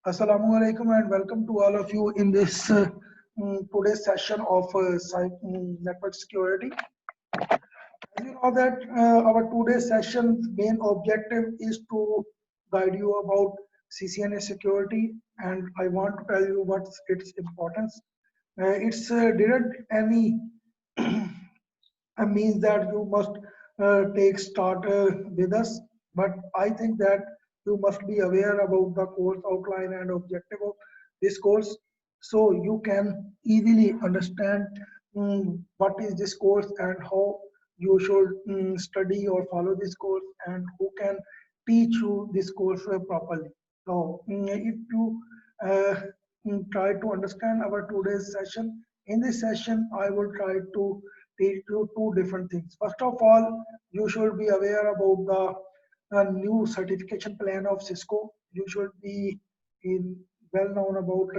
Assalamu alaikum and welcome to all of you in this today's session of network security. As you know that our today's session's main objective is to guide you about CCNA security, and I want to tell you what's its importance. It's didn't any means that you must take start with us, but I think that you must be aware about the course outline and objective of this course, so you can easily understand what is this course and how you should study or follow this course and who can teach you this course properly. So if you uh, try to understand our today's session, in this session I will try to teach you two different things. First of all, you should be aware about the new certification plan of Cisco. You should be in well known about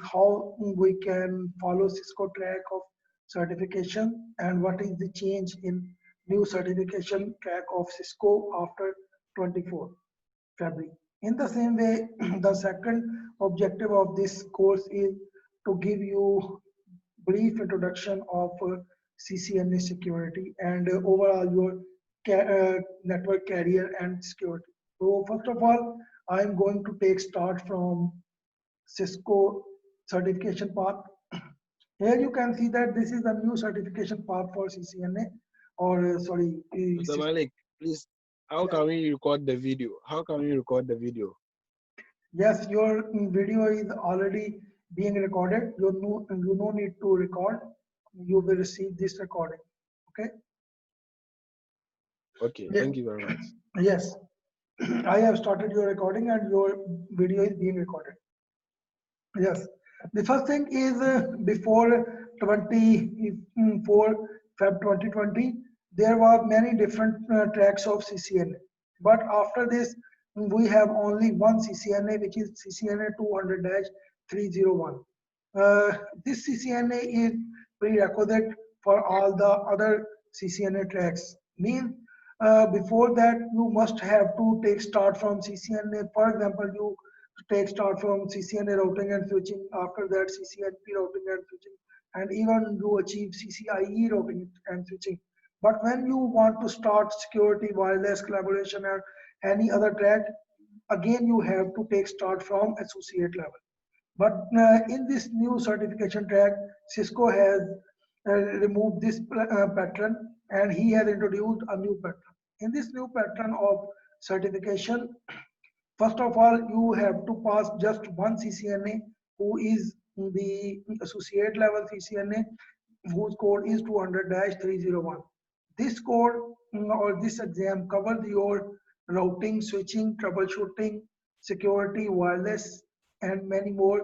how we can follow Cisco track of certification and what is the change in new certification track of Cisco after 24 February. In the same way, the second objective of this course is to give you brief introduction of CCNA security and overall your network career and security. So first of all, I'm going to take start from Cisco certification path. Here you can see that this is the new certification path for CCNA or sorry, Mr. Cisco. Malik, please, how Yeah. can we record the video? How can we record the video? Yes, your video is already being recorded. You no need to record. You will receive this recording. Okay. Okay, Yeah. thank you very much. Yes, I have started your recording and your video is being recorded. Yes, the first thing is before 24 Feb 2020, there were many different tracks of CCNA. But after this, we have only one CCNA, which is CCNA 200-301. This CCNA is prerequisite for all the other CCNA tracks. Means before that, you must have to take start from CCNA. For example, you take start from CCNA routing and switching, after that CCNP routing and switching, and even you achieve CCIE routing and switching. But when you want to start security, wireless collaboration, or any other track, again you have to take start from associate level. But in this new certification track, Cisco has removed this pattern and he has introduced a new pattern. In this new pattern of certification, first of all, you have to pass just one CCNA who is the associate level CCNA whose code is 200-301. This code or this exam covers your routing, switching, troubleshooting, security, wireless, and many more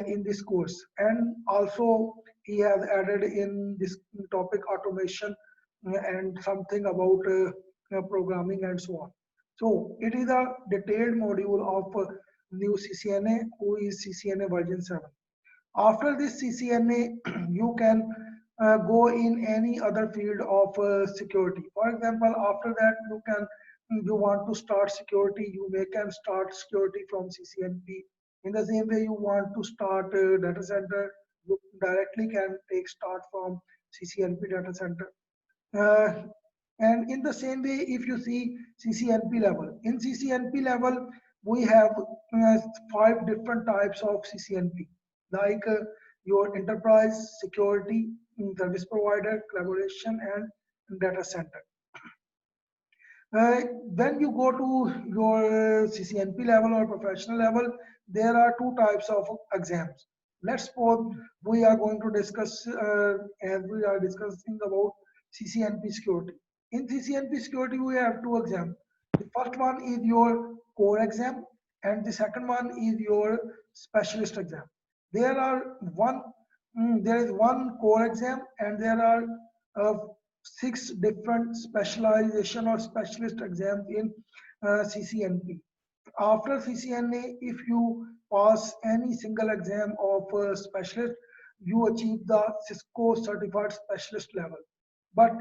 in this course. And also, he has added in this topic automation and something about programming and so on. So it is a detailed module of new CCNA, who is CCNA version 7. After this CCNA, you can go in any other field of security. For example, after that, you want to start security, you may can start security from CCNP. In the same way, you want to start data center, you directly can take start from CCNP data center. Uh, and in the same way, if you see CCNP level, in CCNP level, we have 5 different types of CCNP, like your enterprise, security, service provider, collaboration, and data center. Uh, when you go to your CCNP level or professional level, there are 2 types of exams. Let's suppose we are going to discuss, as we are discussing about CCNP security. In CCNP security, we have 2 exams. The first one is your core exam, and the second one is your specialist exam. There are there is one core exam, and there are uh, 6 different specialization or specialist exams in CCNP. After CCNA, if you pass any single exam of specialist, you achieve the Cisco certified specialist level. But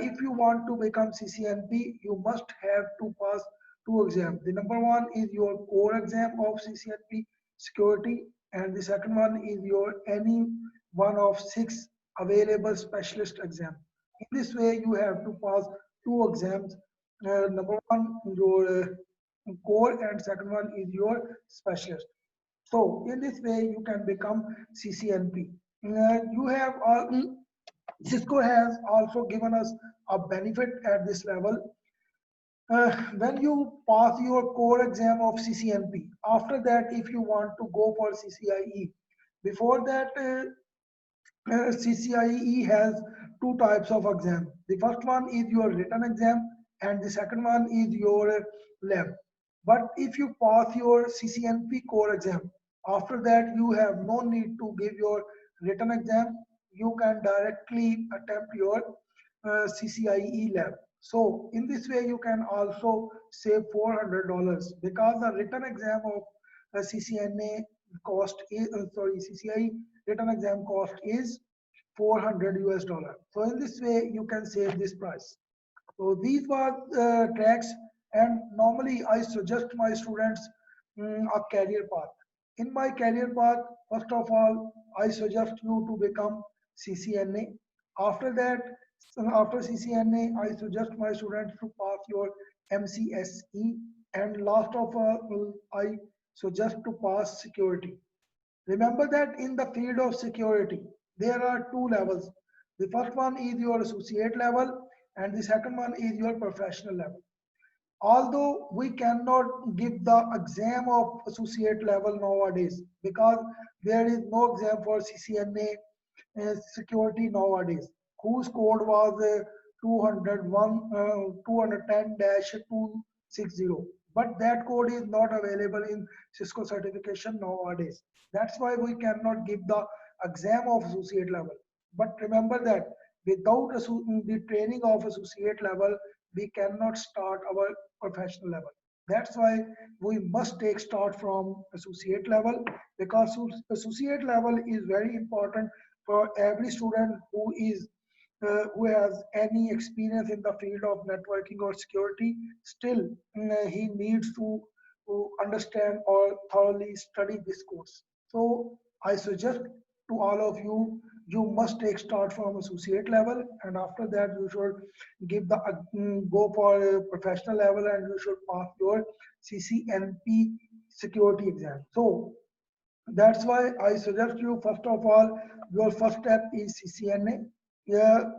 if you want to become CCNP, you must have to pass two exams. The number one is your core exam of CCNP security, and the second one is your any one of six available specialist exam. In this way, you have to pass two exams. Number one, your core, and second one is your specialist. So in this way, you can become CCNP. You have Cisco has also given us a benefit at this level. When you pass your core exam of CCNP, after that, if you want to go for CCIE, before that, CCIE has two types of exam. The first one is your written exam, and the second one is your lab. But if you pass your CCNP core exam, after that you have no need to give your written exam. You can directly attempt your CCIE lab. So in this way you can also save $400 because the written exam of CCNA cost is CCIE written exam cost is 400 US dollar. So in this way you can save this price. So these were tracks, and normally I suggest my students a career path. In my career path, first of all, I suggest you to become CCNA. After that, after CCNA, I suggest my students to pass your MCSE, and last of all, I suggest to pass security. Remember that in the field of security, there are two levels. The first one is your associate level, and the second one is your professional level. Although we cannot give the exam of associate level nowadays because there is no exam for CCNA security nowadays, whose code was 201 210-260, but that code is not available in Cisco certification nowadays. That's why we cannot give the exam of associate level. But remember that without the training of associate level, we cannot start our professional level. That's why we must take start from associate level, because associate level is very important for every student who has any experience in the field of networking or security. Still, he needs to understand or thoroughly study this course. So I suggest to all of you, you must take start from associate level, and after that you should give the go for a professional level, and you should pass your CCNP security exam. So that's why I suggest you, first of all, your first step is CCNA. Yeah,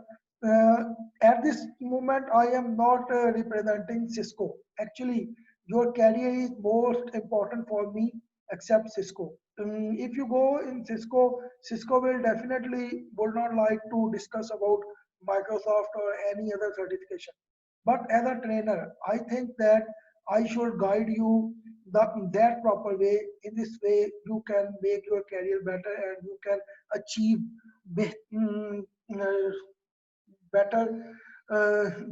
uh, at this moment, I am not representing Cisco. Actually, your career is most important for me, except Cisco. If you go in Cisco, Cisco will definitely would not like to discuss about Microsoft or any other certification. But as a trainer, I think that I should guide you that proper way. In this way, you can make your career better, and you can achieve uh, better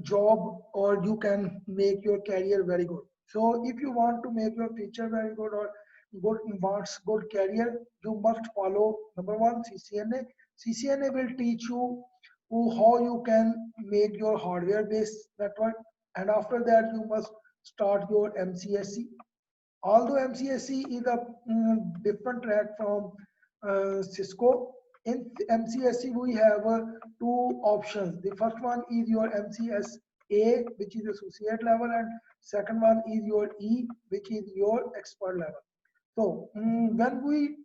job, or you can make your career very good. So if you want to make your future very good, or wants good career, you must follow number one CCNA. CCNA will teach you how you can make your hardware based network, and after that you must start your MCSE. Although MCSE is a different track from Cisco, in MCSE we have two options. The first one is your MCSA, which is associate level, and second one is your E, which is your expert level. So when we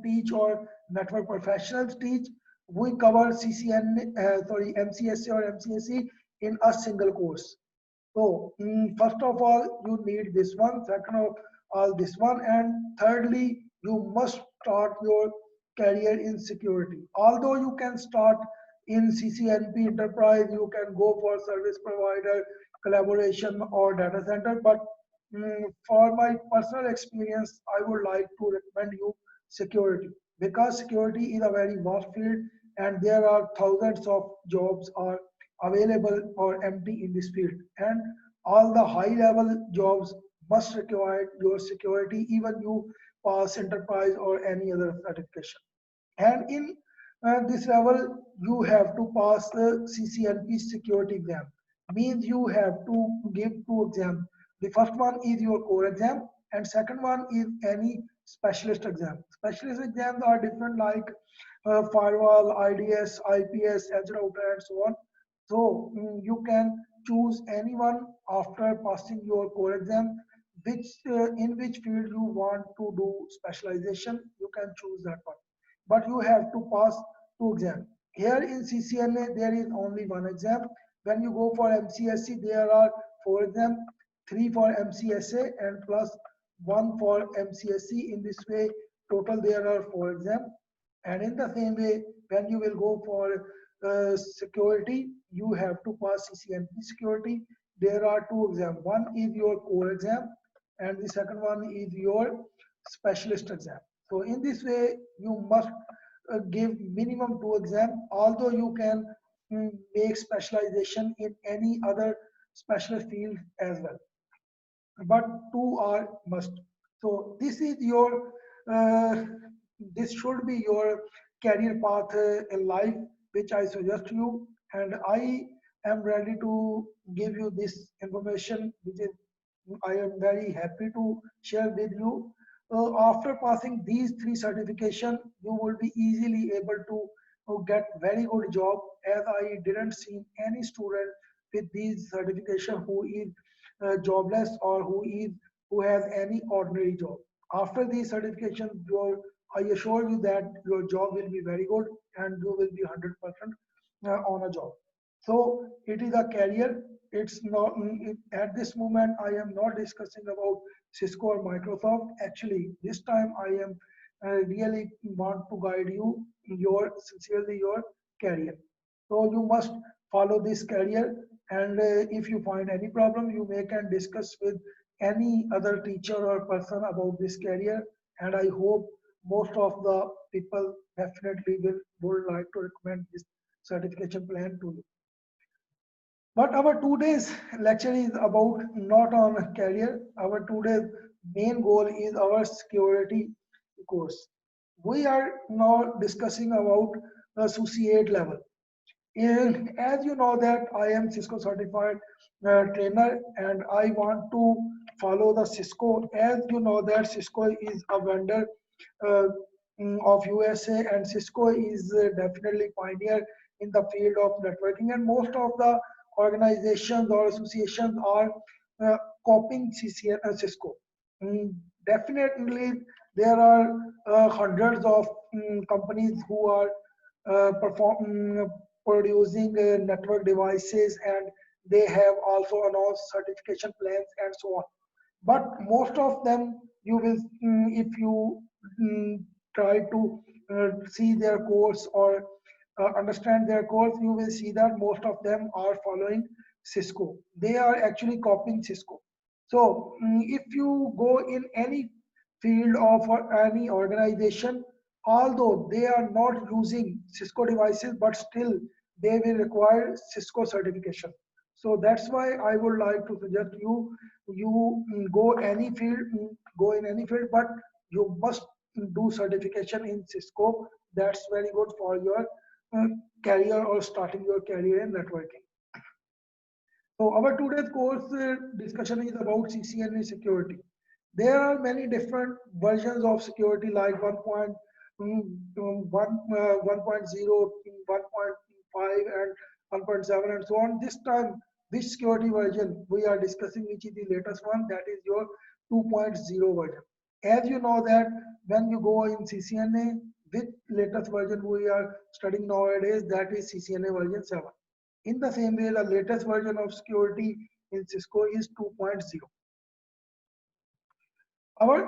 teach, or network professionals teach, we cover MCSA or MCSE in a single course. So, first of all, you need this one, second of all, this one, and thirdly, you must start your career in security. Although you can start in CCNP enterprise, you can go for service provider, collaboration, or data center, but for my personal experience, I would like to recommend you security, because security is a very vast field, and there are thousands of jobs are available or empty in this field, and all the high level jobs must require your security, even you pass enterprise or any other certification. And in this level, you have to pass the CCNP security exam. means you have to give two exams. The first one is your core exam, and second one is any specialist exam. Specialist exams are different, like firewall, IDS, IPS, edge router, and so on. So you can choose anyone after passing your core exam, which in which field you want to do specialization. You can choose that one, but you have to pass two exams. Here in CCNA, there is only one exam. When you go for MCSE, there are four exams, three for MCSA and plus one for MCSE. In this way, total there are four exams. And in the same way, when you will go for security, you have to pass CCNP security. There are two exams. One is your core exam, and the second one is your specialist exam. So in this way, you must give minimum two exams, although you can make specialization in any other specialist field as well, but two are must. So this is your this should be your career path in life, which I suggest you, and I am ready to give you this information, which is I am very happy to share with you. After passing these three certification, you will be easily able to get very good job, as I didn't see any student with these certification who is jobless or who has any ordinary job. After these certification, I assure you that your job will be very good and you will be 100% on a job. So it is a career. It's not at this moment. I am not discussing about Cisco or Microsoft. Actually, this time I am really want to guide you your sincerely your career. So you must follow this career, and if you find any problem, you may can discuss with any other teacher or person about this career. And I hope most of the people definitely will would like to recommend this certification plan to you. But our today's lecture is about not on career. Our today's main goal is our security course. We are now discussing about associate level. And as you know that I am Cisco certified trainer, and I want to follow the Cisco. As you know that Cisco is a vendor uh, of USA, and Cisco is definitely pioneer in the field of networking, and most of the organizations or associations are copying Cisco. Mm, Definitely there are hundreds of companies who are producing network devices, and they have also announced certification plans and so on. But most of them, you will if you try to see their course or understand their course, you will see that most of them are following Cisco. They are actually copying Cisco. So if you go in any field of any organization, although they are not using Cisco devices, but still they will require Cisco certification. So that's why I would like to suggest you go any field, go in any field, but you must do certification in Cisco. That's very good for your uh, career or starting your career in networking. So our today's course discussion is about CCNA security. There are many different versions of security, like 1.0, 1.5, and 1.7, and so on. This time, which security version we are discussing, which is the latest one, that is your 2.0 version. As you know that when you go in CCNA, which latest version we are studying nowadays, that is CCNA version 7. In the same way, the latest version of security in Cisco is 2.0.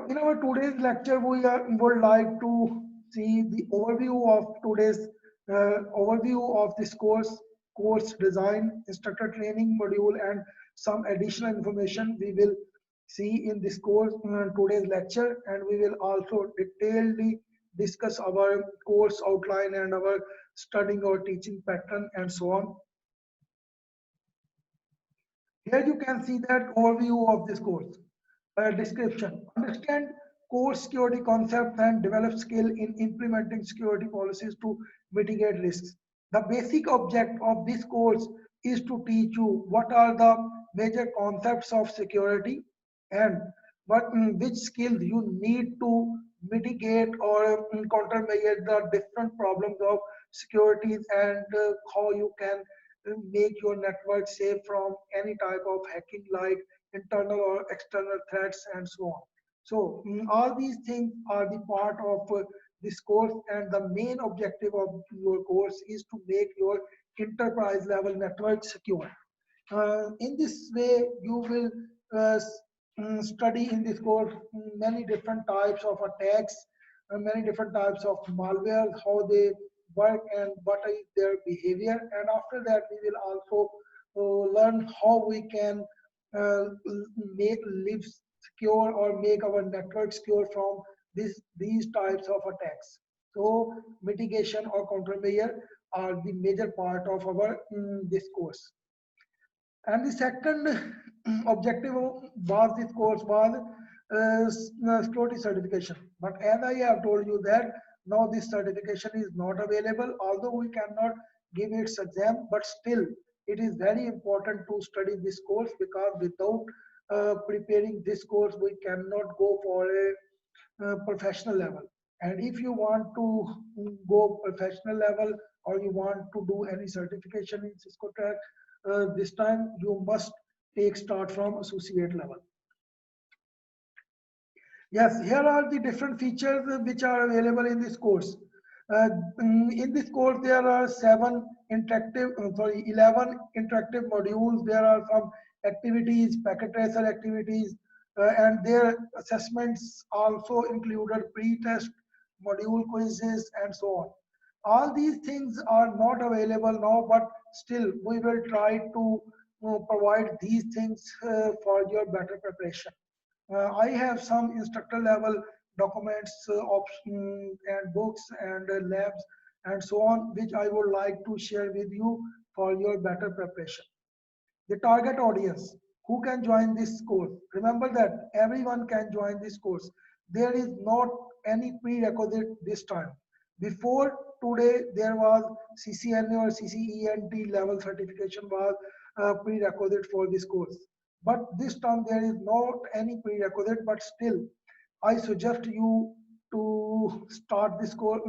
In our today's lecture, would like to see the overview of today's overview of this course design, instructor training module, and some additional information we will see in this course today's lecture, and we will also detailedly discuss our course outline and our studying or teaching pattern and so on. Here you can see that overview of this course. Description. Understand core security concepts and develop skill in implementing security policies to mitigate risks. The basic object of this course is to teach you what are the major concepts of security and which skills you need to mitigate or countermeasure the different problems of securities and how you can make your network safe from any type of hacking like internal or external threats and so on. So all these things are the part of this course, and the main objective of your course is to make your enterprise level network secure. In this way, you will study in this course many different types of attacks, many different types of malware, how they work and what is their behavior. And after that, we will also learn how we can make live secure or make our network secure from these types of attacks. So mitigation or countermeasure are the major part of our this course. And the second objective was this course was security certification. But as I have told you that now this certification is not available, although we cannot give its exam, but still it is very important to study this course because without preparing this course, we cannot go for a professional level. And if you want to go professional level or you want to do any certification in Cisco Track, this time you must take start from associate level. Yes, here are the different features which are available in this course. In this course, there are 11 interactive modules. There are some activities, packet tracer activities, and their assessments also included pre-test, module quizzes, and so on. All these things are not available now, but still we will try to provide these things for your better preparation. I have some instructor level documents, and books and labs and so on, which I would like to share with you for your better preparation. The target audience, who can join this course? Remember that everyone can join this course. There is not any prerequisite this time. Before today, there was CCNA or CCENT level certification was prerequisite for this course. But this time there is not any prerequisite, but still I suggest you to start this course.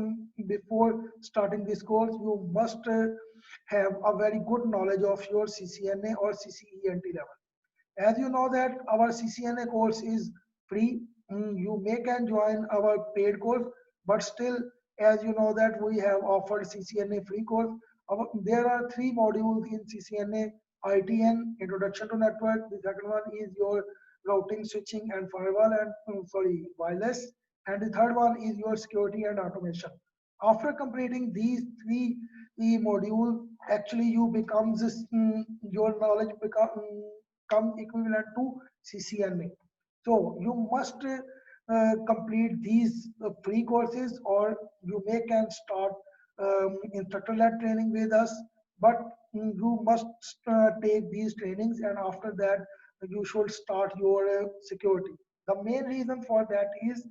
Before starting this course, you must have a very good knowledge of your CCNA or CCENT level. As you know that our CCNA course is free, you may can join our paid course, but still, as you know that we have offered CCNA free course. There are three modules in CCNA: ITN, Introduction to Network. The second one is your routing, switching, and firewall, and wireless. And the third one is your security and automation. After completing these three modules, actually you becomes your knowledge come equivalent to CCNA. So you must complete these free courses, or you may can start instructor-led training with us. But you must take these trainings, and after that you should start your security. The main reason for that is,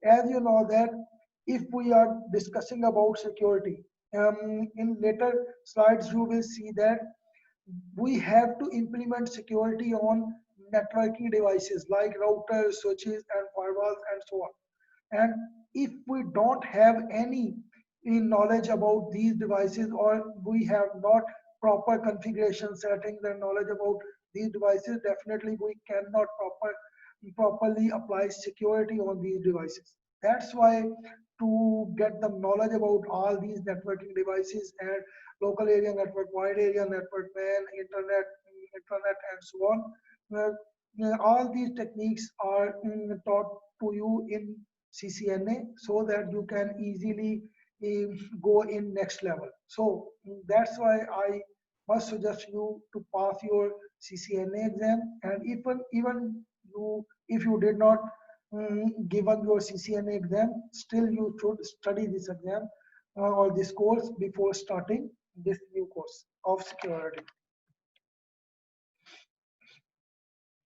as you know that if we are discussing about security, in later slides you will see that we have to implement security on networking devices like routers, switches, and firewalls, and so on. And if we don't have any knowledge about these devices, or we have not proper configuration settings and knowledge about these devices, definitely we cannot properly apply security on these devices. That's why to get the knowledge about all these networking devices and local area network, wide area network, WAN, internet, and so on, all these techniques are taught to you in CCNA, so that you can easily go in next level. So that's why I must suggest you to pass your CCNA exam. And even you, if you did not given your CCNA exam, still you should study this exam or this course before starting this new course of security.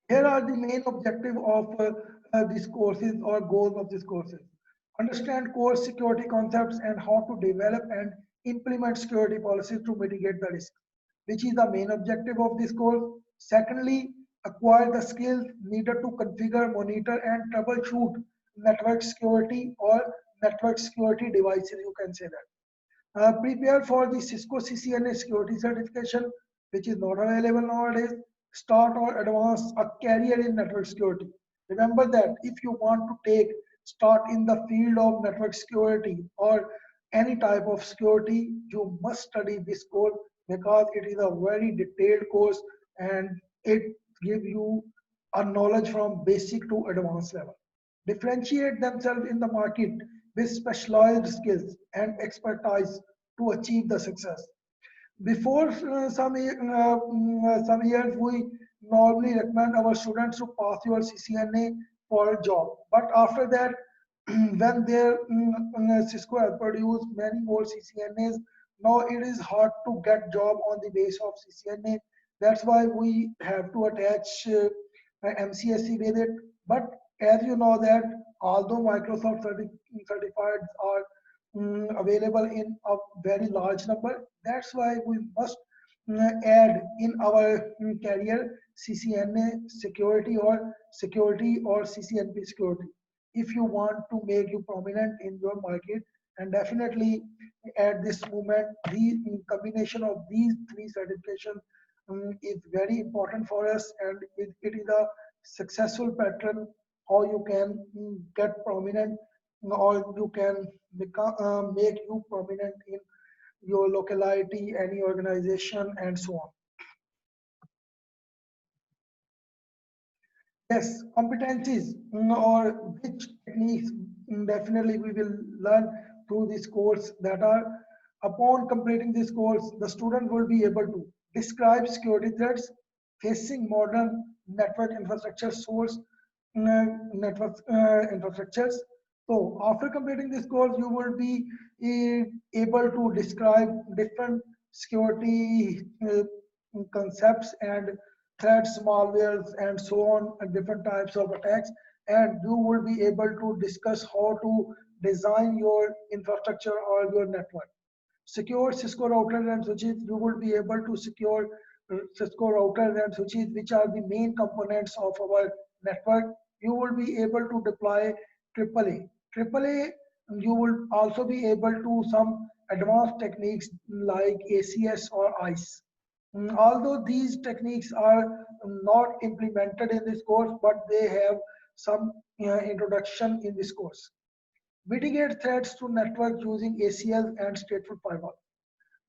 Here are the main objective of these courses or goals of these courses. Understand core security concepts and how to develop and implement security policies to mitigate the risk. which is the main objective of this course. Secondly, acquire the skills needed to configure, monitor, and troubleshoot network security or network security devices, you can say that. Prepare for the Cisco CCNA security certification, which is not available nowadays. Start or advance a career in network security. Remember that if you want to start in the field of network security or any type of security, you must study this course because it is a very detailed course and it gives you a knowledge from basic to advanced level. Differentiate themselves in the market with specialized skills and expertise to achieve the success. Before some years, we normally recommend our students to pass your CCNA for a job. But after that, when their Cisco has produced many more CCNAs, now it is hard to get job on the base of CCNA. That's why we have to attach MCSE with it. But as you know that although Microsoft certified are available in a very large number, that's why we must add in our career CCNA security or CCNP security if you want to make you prominent in your market. And definitely at this moment the combination of these three certifications is very important for us, and it is a successful pattern how you can get prominent or you can make you prominent in your locality, any organization, and so on. Yes, competencies or which techniques definitely we will learn through this course that are upon completing this course, the student will be able to describe security threats facing modern network infrastructure source network infrastructures. So after completing this course, you will be able to describe different security concepts and threats, malwares, and so on, and different types of attacks. And you will be able to discuss how to design your infrastructure or your network. Secure Cisco routers and switches, you will be able to secure Cisco routers and switches, which are the main components of our network. You will be able to deploy AAA. AAA, you will also be able to some advanced techniques like ACS or ICE. Although these techniques are not implemented in this course, but they have some introduction in this course. Mitigate threats to network using ACL and stateful firewall.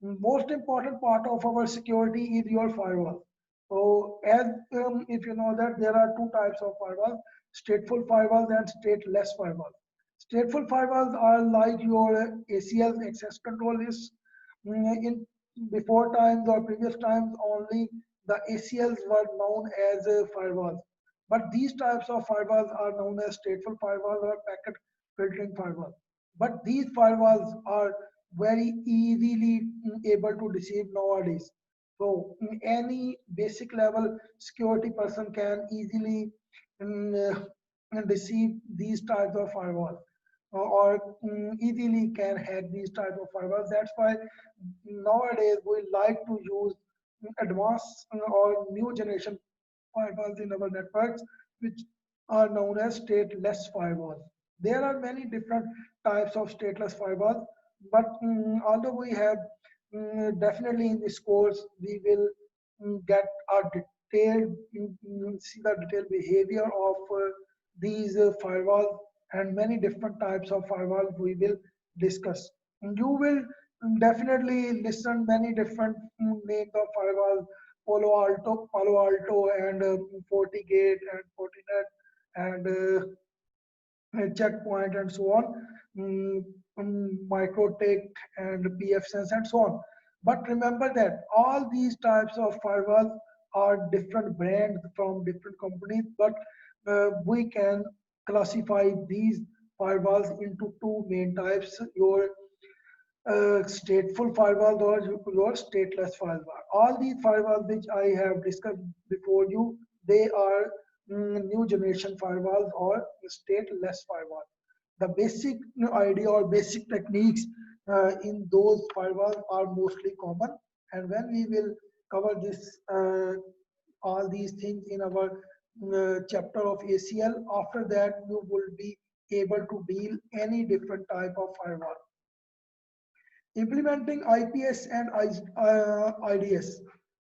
Most important part of our security is your firewall. So as if you know that there are two types of firewalls, stateful firewalls and stateless firewalls. Stateful firewalls are like your ACL access control list. In before times or previous times, only the ACLs were known as firewalls. But these types of firewalls are known as stateful firewalls or packet filtering firewalls. But these firewalls are very easily able to deceive nowadays. So any basic level security person can easily deceive these types of firewalls or easily can hack these type of firewalls. That's why nowadays we like to use advanced or new generation firewalls in our networks, which are known as stateless firewalls. There are many different types of stateless firewalls, but although we have definitely in this course, we will get a detailed, see the detailed behavior of these firewalls and many different types of firewalls we will discuss. You will definitely listen many different names of firewalls, Palo Alto, and FortiGate and Fortinet and Checkpoint and so on, Microtech and PFSense and so on. But remember that all these types of firewalls are different brands from different companies, but we can classify these firewalls into two main types: your stateful firewall or your stateless firewall. All these firewalls which I have discussed before you, they are new generation firewalls or stateless firewall. The basic idea or basic techniques in those firewalls are mostly common, and when we will cover this all these things in our chapter of ACL. After that, you will be able to deal any different type of firewall. Implementing IPS and IDS.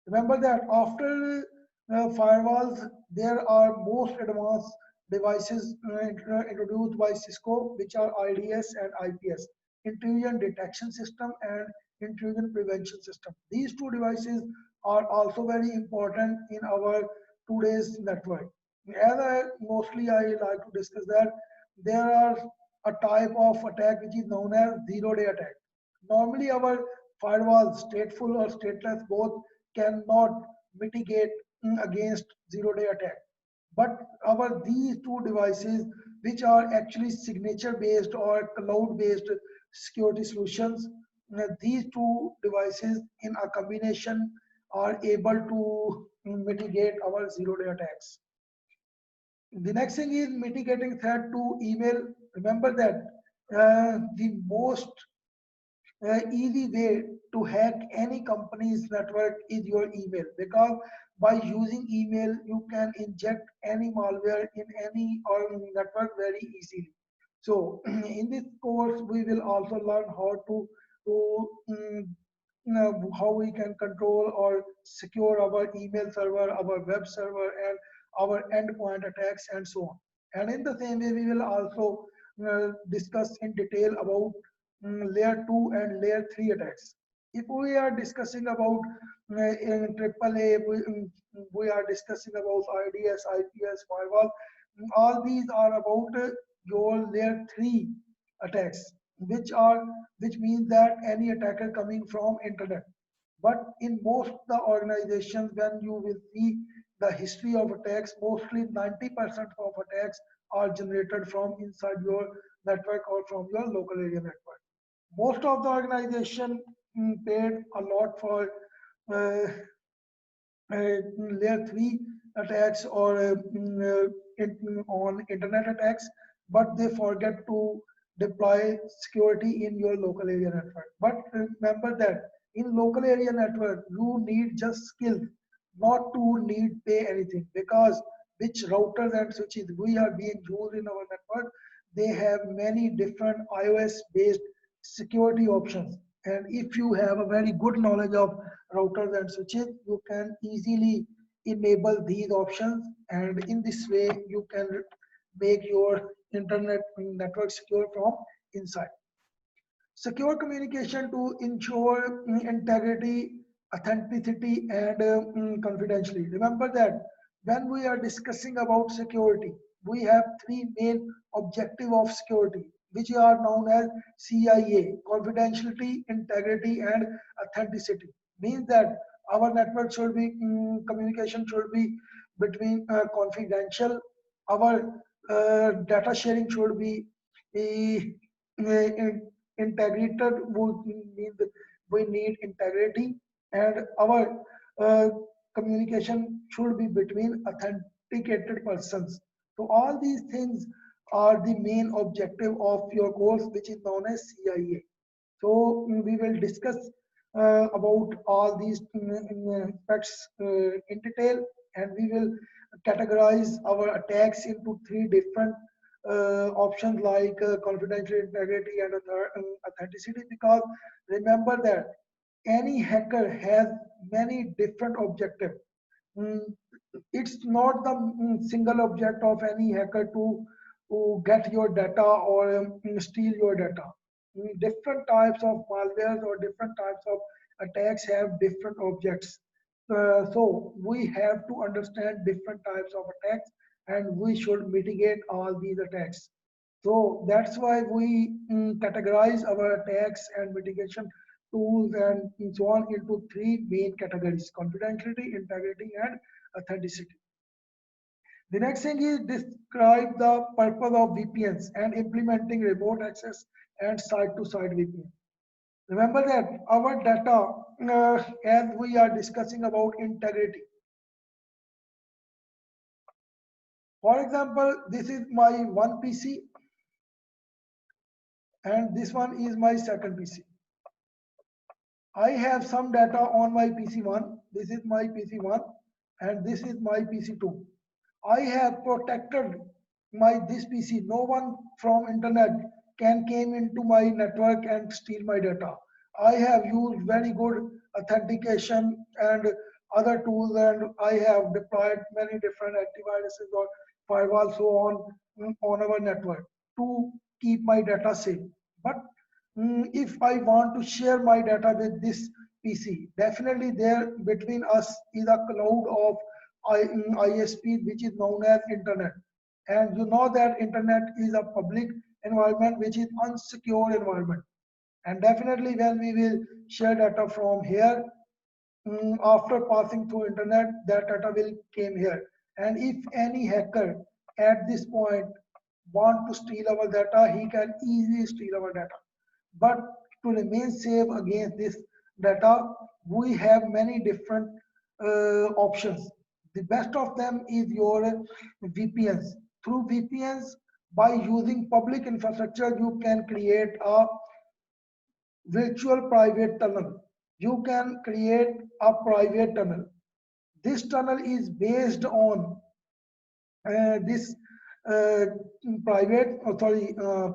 Remember that after firewalls, there are most advanced devices introduced by Cisco, which are IDS and IPS, intrusion detection system and intrusion prevention system. These two devices are also very important in our today's network. As I like to discuss that there are a type of attack which is known as zero-day attack. Normally, our firewalls, stateful or stateless, both cannot mitigate against zero-day attack. But our these two devices, which are actually signature-based or cloud-based security solutions, these two devices in a combination are able to mitigate our zero-day attacks. The next thing is mitigating threat to email. Remember that the most easy way to hack any company's network is your email, because by using email you can inject any malware in any or network very easily. So in this course we will also learn to how we can control or secure our email server, our web server, and our endpoint attacks and so on. And in the same way we will also discuss in detail about layer 2 and layer 3 attacks. If we are discussing about in AAA, we are discussing about IDS, IPS, firewall. All these are about your layer 3 attacks, which means that any attacker coming from internet. But in most the organizations, when you will see the history of attacks, mostly 90% of attacks are generated from inside your network or from your local area network. Most of the organization paid a lot for uh, layer 3 attacks or on internet attacks, but they forget to deploy security in your local area network. But remember that in local area network, you need just skills, not to need pay anything, because which routers and switches we are being used in our network, they have many different iOS based security options. And if you have a very good knowledge of routers and switches, you can easily enable these options, and in this way you can make your internet network secure from inside. Secure communication to ensure integrity, authenticity, and confidentiality. Remember that when we are discussing about security, we have three main objective of security, which are known as CIA: confidentiality, integrity, and authenticity. Means that our network should be communication should be between confidential. Our data sharing should be uh, integrated would mean that we need integrity, and our uh, communication should be between authenticated persons. So all these things are the main objective of your course, which is known as CIA. So we will discuss about all these aspects in detail, and we will categorize our attacks into three different options like confidential, integrity, and authenticity. Because remember that any hacker has many different objectives. Mm, it's not the single object of any hacker to get your data or steal your data. Different types of malwares or different types of attacks have different objects. So we have to understand different types of attacks, and we should mitigate all these attacks. So that's why we categorize our attacks and mitigation tools and so on into three main categories: confidentiality, integrity, and authenticity. The next thing is describe the purpose of VPNs and implementing remote access and site-to-site VPN. Remember that our data, as we are discussing about integrity. For example, this is my one PC and this one is my second PC. I have some data on my PC1. This is my PC1 and this is my PC2. I have protected my this PC. No one from internet can came into my network and steal my data. I have used very good authentication and other tools, and I have deployed many different antiviruses or firewalls so on our network to keep my data safe. But if I want to share my data with this PC, definitely there between us is a cloud of ISP, which is known as internet. And you know that internet is a public environment, which is unsecure environment. And definitely when we will share data from here, after passing through internet, that data will came here. And if any hacker at this point want to steal our data, he can easily steal our data. But to remain safe against this data, we have many different options. The best of them is your VPNs. Through VPNs, by using public infrastructure, you can create a virtual private tunnel. You can create a private tunnel. This tunnel is based on this uh,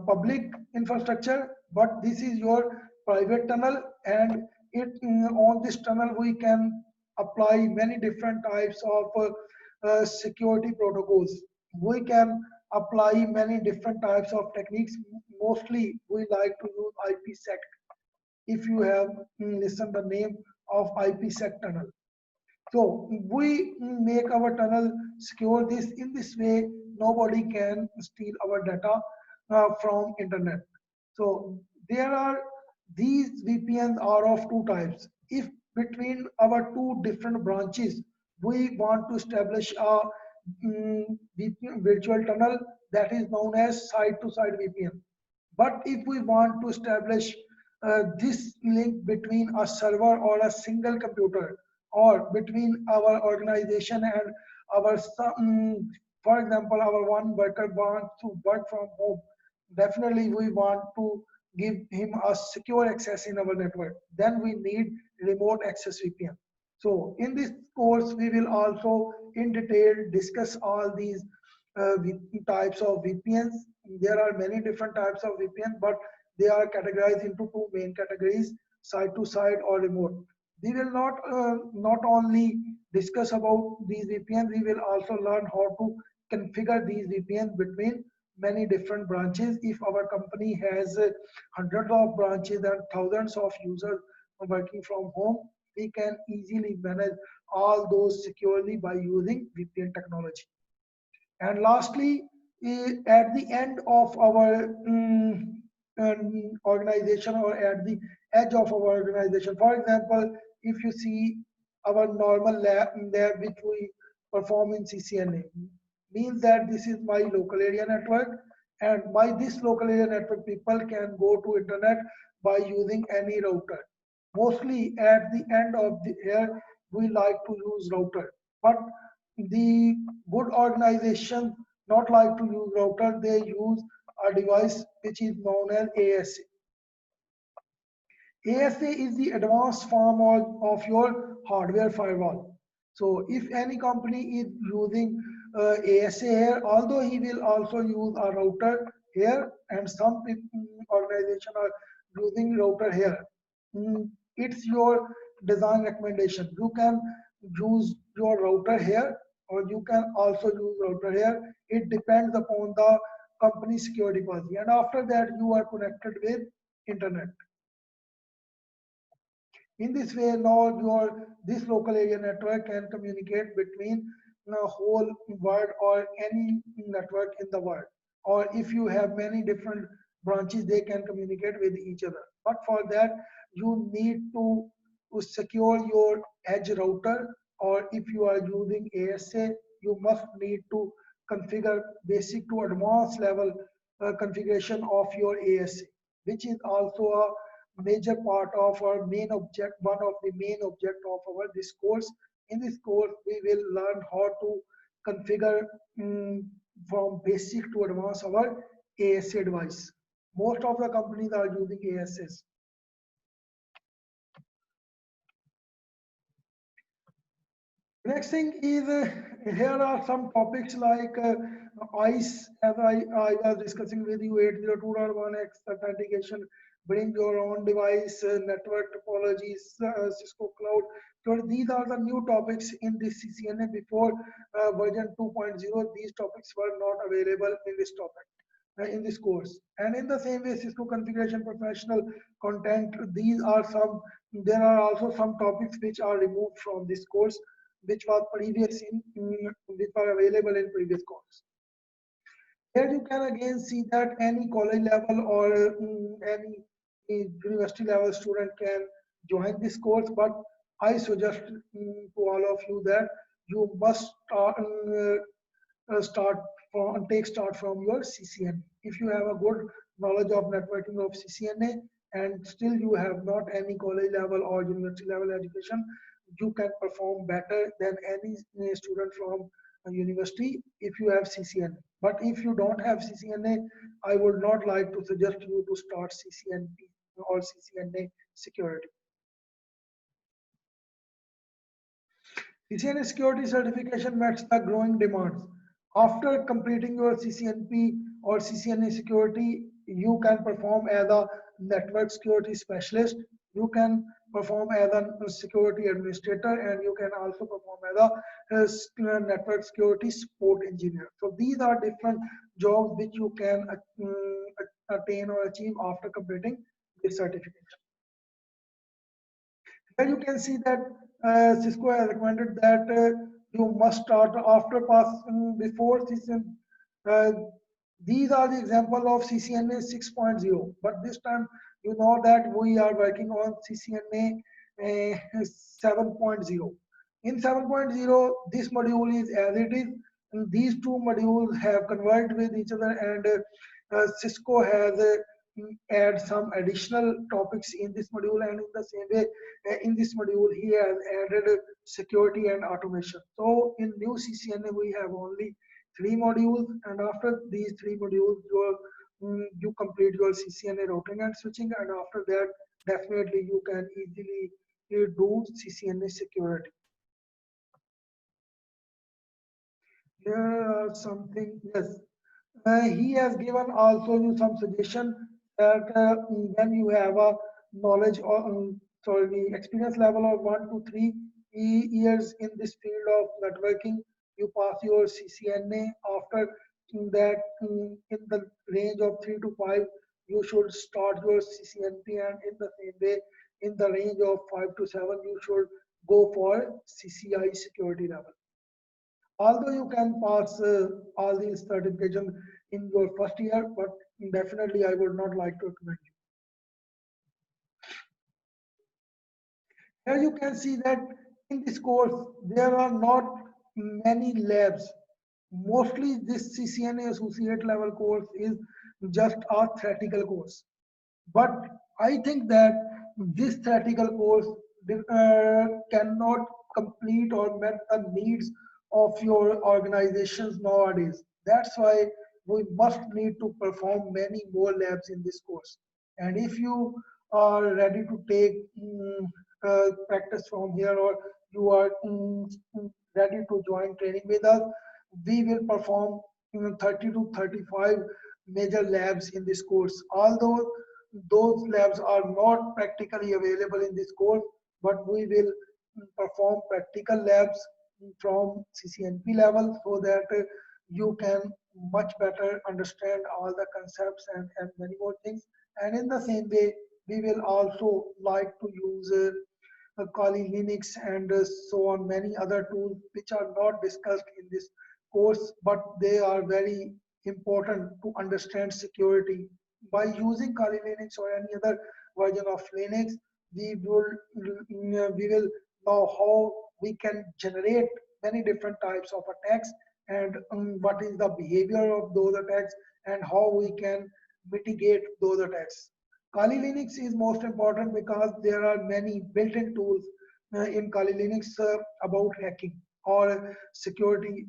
public infrastructure, but this is your private tunnel, and on this tunnel we can apply many different types of security protocols. We can apply many different types of techniques. Mostly we like to use IPsec. If you have listened the name of IPsec tunnel, so we make our tunnel secure. This in this way, nobody can steal our data from internet. So there are these VPNs are of two types. If between our two different branches, we want to establish a VPN, virtual tunnel, that is known as side-to-side VPN. But if we want to establish this link between a server or a single computer, or between our organization and our, for example, our one worker wants to work from home, definitely we want to give him a secure access in our network. Then we need remote access VPN. So in this course, we will also in detail discuss all these types of VPNs. There are many different types of VPN, but they are categorized into two main categories: side to side or remote. We will not only discuss about these VPNs, we will also learn how to configure these VPNs between many different branches. If our company has hundreds of branches and thousands of users working from home, we can easily manage all those securely by using VPN technology. And lastly, at the end of our organization, or at the edge of our organization, for example, if you see our normal lab which we perform in CCNA, means that this is my local area network, and by this local area network, people can go to internet by using any router. Mostly at the end of the year, we like to use router, but the good organization not like to use router, they use a device which is known as ASA. ASA is the advanced form of your hardware firewall. So if any company is using ASA here, although he will also use a router here, and some organization are using router here, it's your design recommendation. You can use your router here, or you can also use router here. It depends upon the company security policy. And after that, you are connected with internet. In this way, now your this local area network can communicate between the whole world or any network in the world. Or if you have many different branches, they can communicate with each other. But for that, you need to secure your edge router, or if you are using ASA, you must need to configure basic to advanced level configuration of your ASA, which is also a major part of our main object, one of the main object of our this course. In this course, we will learn how to configure from basic to advanced our ASA device. Most of the companies are using ASAs. Next thing is here are some topics like ICE, as I was discussing with you, 802.1x authentication, bring your own device, network topologies, Cisco Cloud. So these are the new topics in this CCNA. Before version 2.0, these topics were not available in this topic. In this course, and in the same way, Cisco configuration professional content, these are some, there are also some topics which are removed from this course, which was previous which were available in previous course. Here you can again see that any college level or any university level student can join this course, but I suggest to all of you that you must start from, take start from your CCNA. If you have a good knowledge of networking of CCNA and still you have not any college level or university level education, you can perform better than any student from a university if you have CCNA. But if you don't have CCNA, I would not like to suggest you to start CCNP or CCNA security. CCNA security certification meets the growing demands. After completing your CCNP or CCNA security, you can perform as a network security specialist, you can perform as a security administrator, and you can also perform as a network security support engineer. So these are different jobs which you can attain or achieve after completing this certification. Here you can see that Cisco has recommended that you must start after passing before CCN. Uh, these are the example of CCNA 6.0, but this time you know that we are working on CCNA 7.0. In 7.0, this module is as it is. And these two modules have converged with each other, and Cisco has add some additional topics in this module, and in the same way in this module he has added security and automation. So in new CCNA we have only 3 modules, and after these 3 modules you complete your CCNA routing and switching, and after that definitely you can easily do CCNA security. Here are something, yes. He has given also you some suggestion that when you have a knowledge or sorry, the experience level of 1 to 3 years in this field of networking, you pass your CCNA. After that, in the range of 3 to 5, you should start your CCNP, and in the same way, in the range of 5 to 7, you should go for CCI security level. Although you can pass all these certifications in your first year, but definitely I would not like to recommend you. Here you can see that in this course there are not many labs. Mostly this CCNA associate level course is just a theoretical course. But I think that this theoretical course cannot complete or met the needs of your organizations nowadays. That's why we must need to perform many more labs in this course. And if you are ready to take practice from here, or you are ready to join training with us, we will perform 30 to 35 major labs in this course. Although those labs are not practically available in this course, but we will perform practical labs from CCNP level so that you can much better understand all the concepts and many more things. And in the same way, we will also like to use Kali Linux and so on, many other tools which are not discussed in this course, but they are very important to understand security. By using Kali Linux or any other version of Linux, we will know how we can generate many different types of attacks, and what is the behavior of those attacks, and how we can mitigate those attacks. Kali Linux is most important because there are many built-in tools in Kali Linux about hacking or security.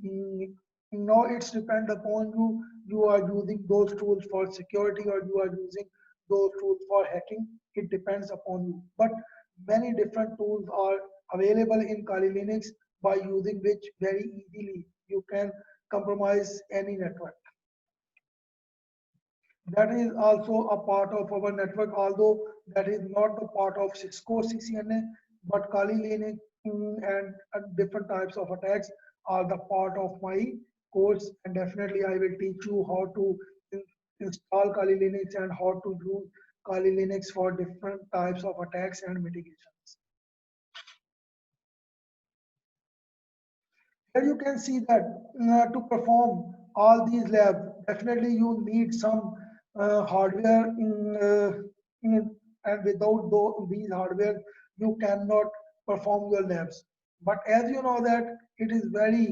Now it's depend upon you. You are using those tools for security or you are using those tools for hacking. It depends upon you. But many different tools are available in Kali Linux. by using which very easily you can compromise any network. That is also a part of our network, although that is not the part of Cisco CCNA, but Kali Linux and different types of attacks are the part of my course. And definitely I will teach you how to install Kali Linux and how to use Kali Linux for different types of attacks and mitigations. Here you can see that to perform all these labs, definitely you need some hardware, and without these hardware, you cannot perform your labs. But as you know that it is very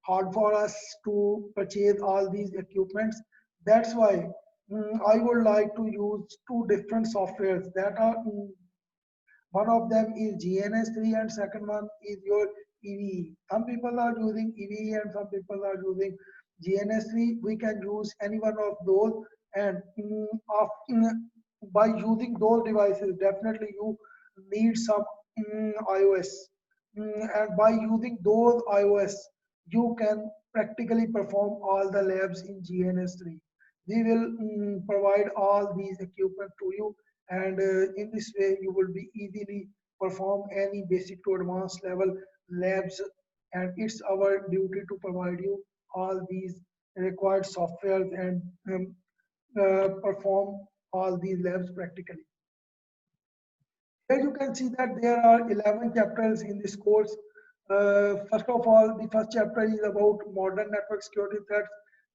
hard for us to purchase all these equipments. That's why I would like to use two different softwares that are one of them is GNS3 and second one is your EVE. Some people are using EVE and some people are using GNS3. We can use any one of those, and by using those devices, definitely you need some iOS. And by using those iOS, you can practically perform all the labs in GNS3. We will provide all these equipment to you, and in this way you will be easily perform any basic to advanced level labs, and it's our duty to provide you all these required softwares and perform all these labs practically. Here you can see that there are 11 chapters in this course. First of all, the first chapter is about modern network security threats.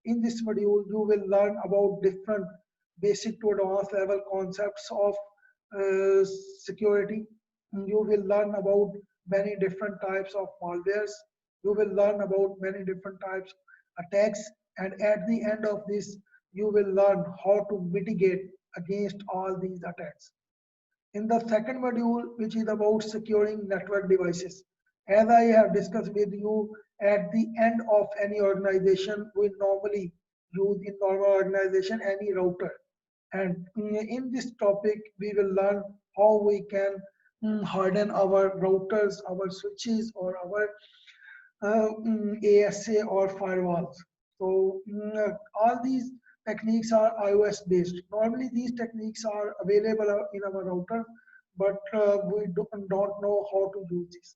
In this module, you will learn about different basic to advanced level concepts of security. You will learn about many different types of malwares. You will learn about many different types of attacks. And at the end of this, you will learn how to mitigate against all these attacks. In the second module, which is about securing network devices, as I have discussed with you, at the end of any organization, we normally use in normal organization any router. And in this topic, we will learn how we can harden our routers, our switches, or our ASA or firewalls. So all these techniques are iOS based. Normally these techniques are available in our router, but we don't know how to use this.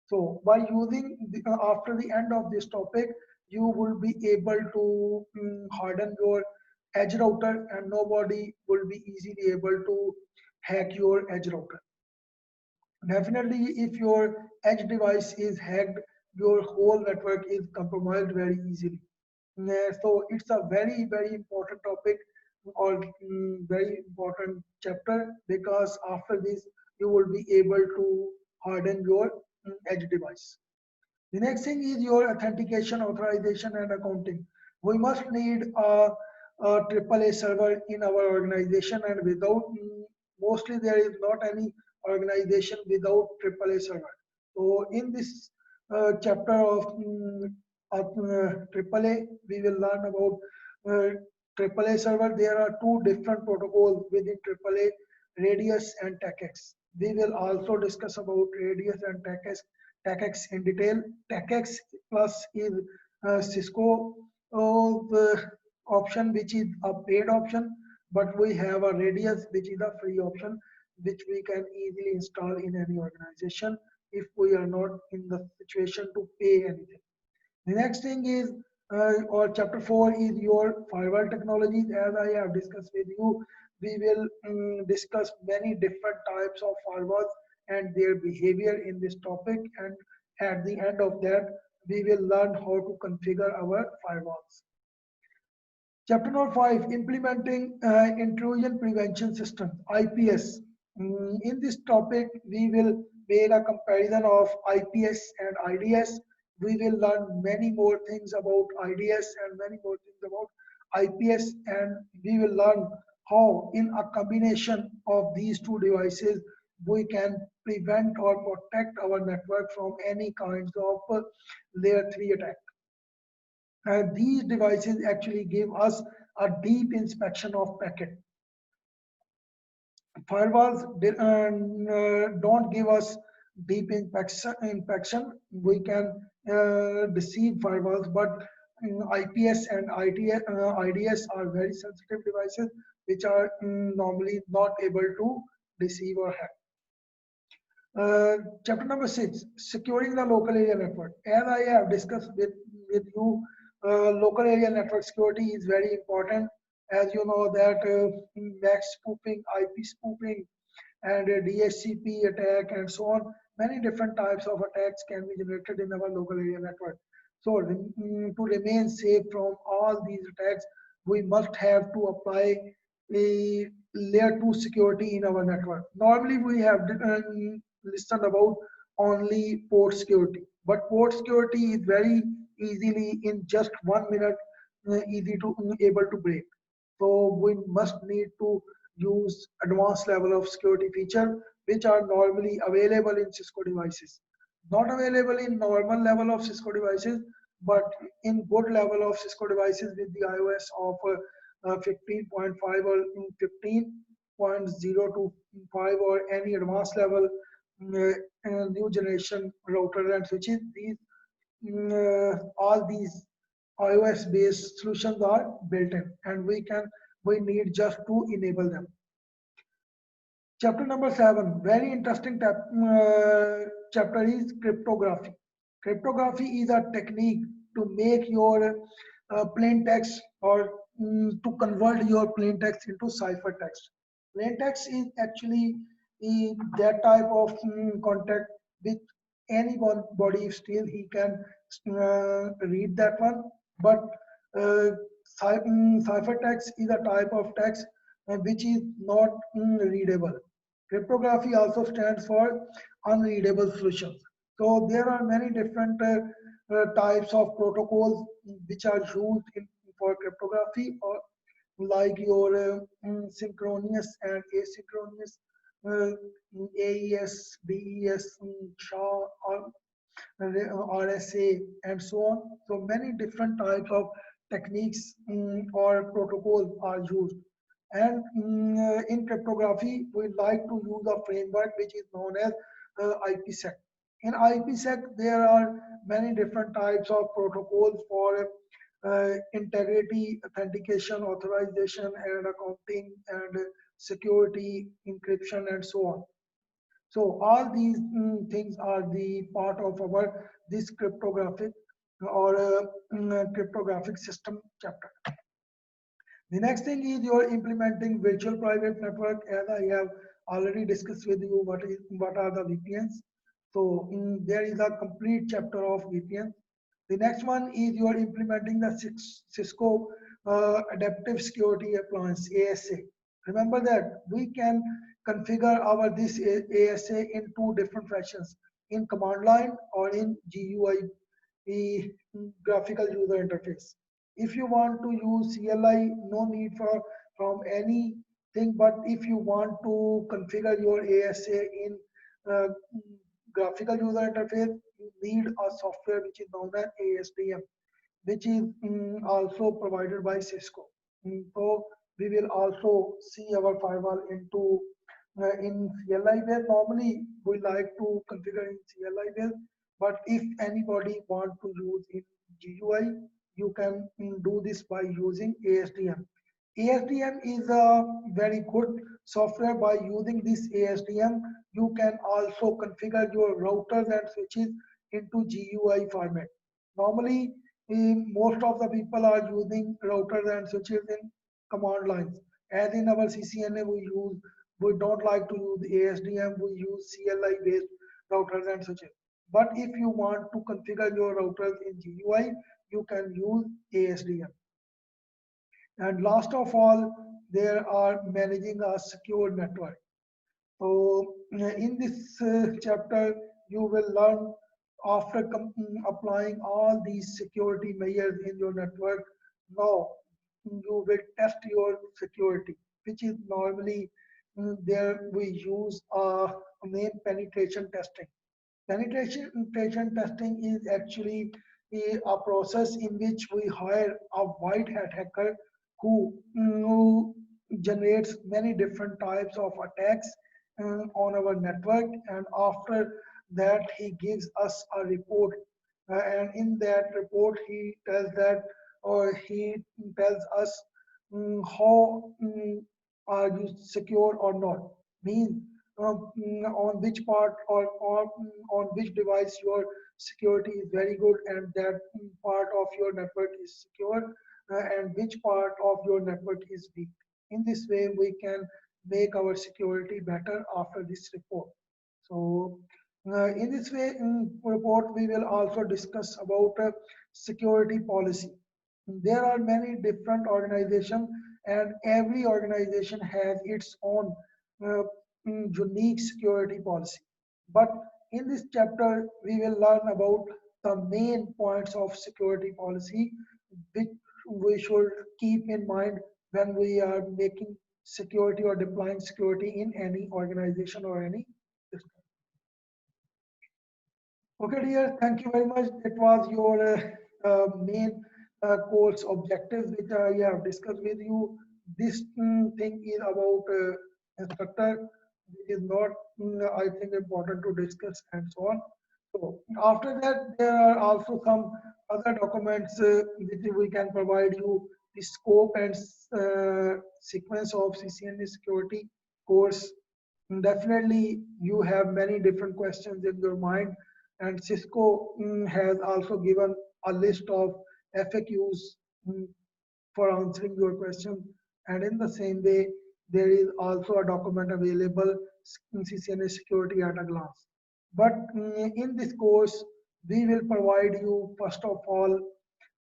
So by using after the end of this topic, you will be able to harden your edge router, and nobody will be easily able to hack your edge router. Definitely, if your edge device is hacked, your whole network is compromised very easily. So it's a very, very important topic, or very important chapter, because after this, you will be able to harden your edge device. The next thing is your authentication, authorization, and accounting. We must need a AAA server in our organization, and without, mostly there is not any organization without AAA server. So in this chapter of AAA, we will learn about AAA server. There are two different protocols within AAA, Radius and TechX. We will also discuss about Radius and TechX in detail. TechX Plus is Cisco option, which is a paid option, but we have a Radius, which is a free option, which we can easily install in any organization if we are not in the situation to pay anything. The next thing is, or chapter 4 is your firewall technologies. As I have discussed with you, we will discuss many different types of firewalls and their behavior in this topic. And at the end of that, we will learn how to configure our firewalls. Chapter number 5, implementing intrusion prevention system, IPS. In this topic, we will make a comparison of IPS and IDS. We will learn many more things about IDS and many more things about IPS, and we will learn how in a combination of these two devices, we can prevent or protect our network from any kinds of layer 3 attack. These devices actually give us a deep inspection of packet. Firewalls don't give us deep inspection, we can deceive firewalls, but IPS and IDS are very sensitive devices which are normally not able to deceive or hack. Chapter number 6, securing the local area network. As I have discussed with you, local area network security is very important. As you know that MAC spoofing, IP spoofing, and DHCP attack and so on. Many different types of attacks can be generated in our local area network. So to remain safe from all these attacks, we must have to apply a layer 2 security in our network. Normally we have listened about only port security, but port security is very easily in just 1 minute easy to able to break. So we must need to use advanced level of security feature which are normally available in Cisco devices. Not available in normal level of Cisco devices, but in good level of Cisco devices with the iOS of 15.5 or 15.025 or any advanced level new generation router and switches. All these iOS based solutions are built in, and we need just to enable them. Chapter number 7, very interesting chapter is cryptography. Cryptography is a technique to make your plain text or to convert your plain text into ciphertext. Plain text is actually that type of content which anybody if still he can read that one, but uh, ciphertext is a type of text which is not readable. Cryptography also stands for unreadable solutions. So there are many different types of protocols which are used for cryptography, or like your synchronous and asynchronous, uh, AES, BES, SHA, RSA, and so on. So many different types of techniques or protocols are used. And in cryptography, we like to use a framework which is known as IPsec. In IPsec, there are many different types of protocols for integrity, authentication, authorization, and accounting, and security, encryption, and so on. So all these things are the part of our this cryptographic or cryptographic system chapter. The next thing is you're implementing virtual private network. As I have already discussed with you what are the VPNs. So there is a complete chapter of VPN. The next one is you are implementing the Cisco Adaptive Security Appliance ASA. Remember that we can configure our this ASA in two different fashions, in command line or in GUI, the graphical user interface. If you want to use CLI, no need for from anything, but if you want to configure your ASA in uh, graphical user interface, you need a software which is known as ASDM, which is also provided by Cisco. So we will also see our firewall into in CLI where normally we like to configure in CLI where, but if anybody want to use in GUI, you can do this by using ASDM. ASDM is a very good software. By using this ASDM, you can also configure your routers and switches into GUI format. Normally, most of the people are using routers and switches in command lines. As in our CCNA, we don't like to use ASDM, we use CLI based routers and switches. But if you want to configure your routers in GUI, you can use ASDM. And last of all, there are managing a secure network. So in this chapter, you will learn after applying all these security measures in your network. Now you will test your security, which is normally there we use main penetration testing. Penetration testing is actually a process in which we hire a white hat hacker who generates many different types of attacks on our network, and after that he gives us a report, and in that report he tells that, or he tells us how are you secure or not. Means on which part or on which device your security is very good and that part of your network is secure, and which part of your network is weak. In this way, we can make our security better after this report. So, in this way, in report, we will also discuss about security policy. There are many different organizations, and every organization has its own uh, unique security policy. But in this chapter, we will learn about the main points of security policy, which we should keep in mind when we are making security or deploying security in any organization or any system. Okay, dear, thank you very much. It was your main course objectives which I have discussed with you. This thing is about instructor, which is not, I think, important to discuss and so on. So after that, there are also some other documents which we can provide you the scope and sequence of CCNA security course. Definitely, you have many different questions in your mind, and Cisco has also given a list of FAQs mm, for answering your question. And in the same way, there is also a document available, CCNA Security at a Glance. But in this course, we will provide you, first of all,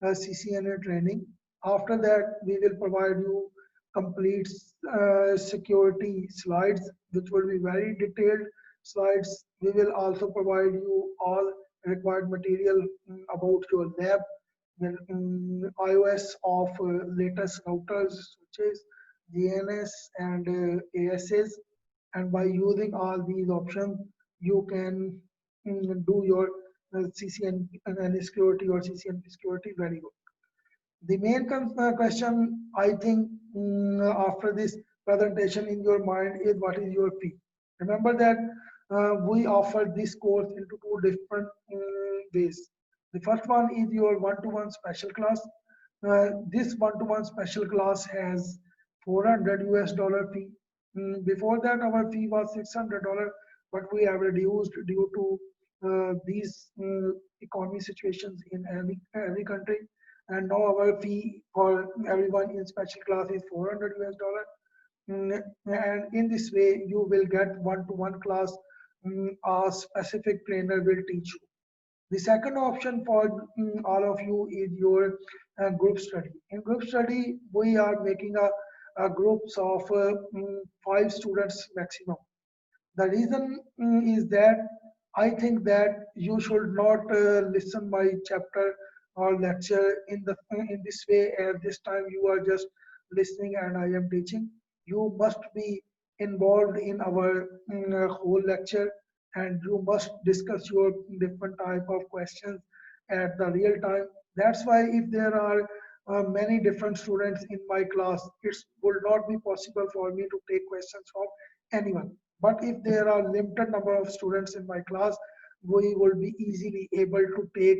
CCNA training. After that, we will provide you complete security slides, which will be very detailed slides. We will also provide you all required material about your lab, the iOS of latest routers, switches, DNS, and ASs. And by using all these options, you can do your CCNP security or CCNP security very good. The main question, I think, after this presentation in your mind is what is your fee? Remember that we offer this course into two different ways. The first one is your one-to-one special class. This one-to-one special class has 400 US dollar fee. Before that, our fee was $600, but we have reduced due to these economy situations in every country, and now our fee for everyone in special class is 400 US dollar. And in this way, you will get one-to-one class. A specific trainer will teach you. The second option for all of you is your group study. In group study, we are making a groups of 5 students maximum. The reason is that I think that you should not listen my chapter or lecture in this way. At this time, you are just listening, and I am teaching. You must be involved in our whole lecture, and you must discuss your different type of questions at the real time. That's why if there are many different students in my class, it would not be possible for me to take questions from anyone. But if there are limited number of students in my class, we will be easily able to take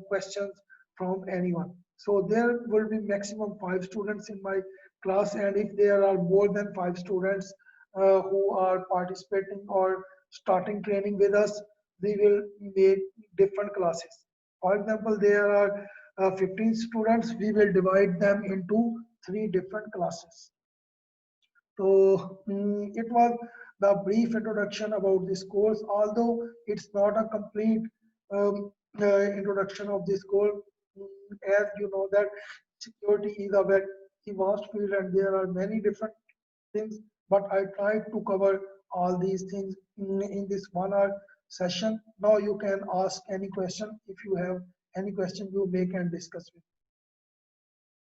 questions from anyone. So there will be maximum 5 students in my class, and if there are more than 5 students who are participating or starting training with us, we will make different classes. For example, there are 15 students, we will divide them into 3 different classes. So it was the brief introduction about this course, although it's not a complete introduction of this course. As you know that security is a very vast field and there are many different things, but I tried to cover all these things in this 1 hour session. Now you can ask any question. If you have any question, you may can discuss with me.